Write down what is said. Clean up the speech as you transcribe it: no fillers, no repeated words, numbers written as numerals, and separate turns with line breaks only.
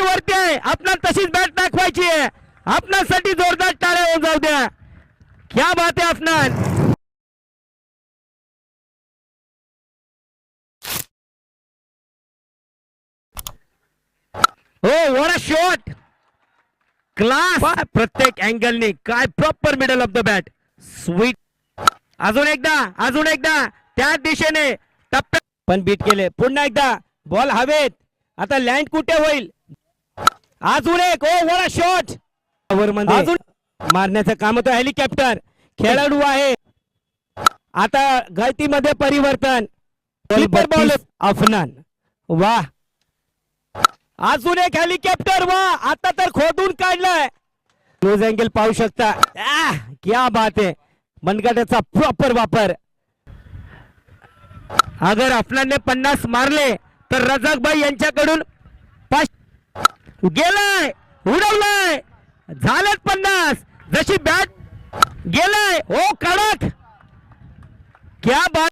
वरती आहे. आपणाला तशीच बॅट दाखवायची आहे. आपणासाठी जोरदार टाळ्या होऊन जाऊ द्या. क्या बात आहे अफनान. हो व्हाट अ शॉट. क्लास. प्रत्येक अँगलने काय proper middle of the bat. Sweet. अजून एकदा त्या दिशेने टप्प्या पण बीट केले. पुन्हा एकदा बॉल हवेत. आता लँड कुठे होईल. अजून एक. Oh what a shot. मध्ये अजून मारण्याचं काम होतं. हेलिकॉप्टर खेळाडू आहे. आता गळतीमध्ये परिवर्तन. Keeper ball Afnan. वाह. अजून एक हेलिकॉप्टर. वाह. आता तर खोदून काढलाय. क्लोज अँगल पाहू शकता. क्या बात आहे. मनगटाचा प्रॉपर वापर. अगर अफनानने 50 मारले तर रजाक भाई यांच्याकडून 5 गेलाय. उडवलाय. झालेत 50. जशी बॅट गेलाय. ओ कडक. क्या बात.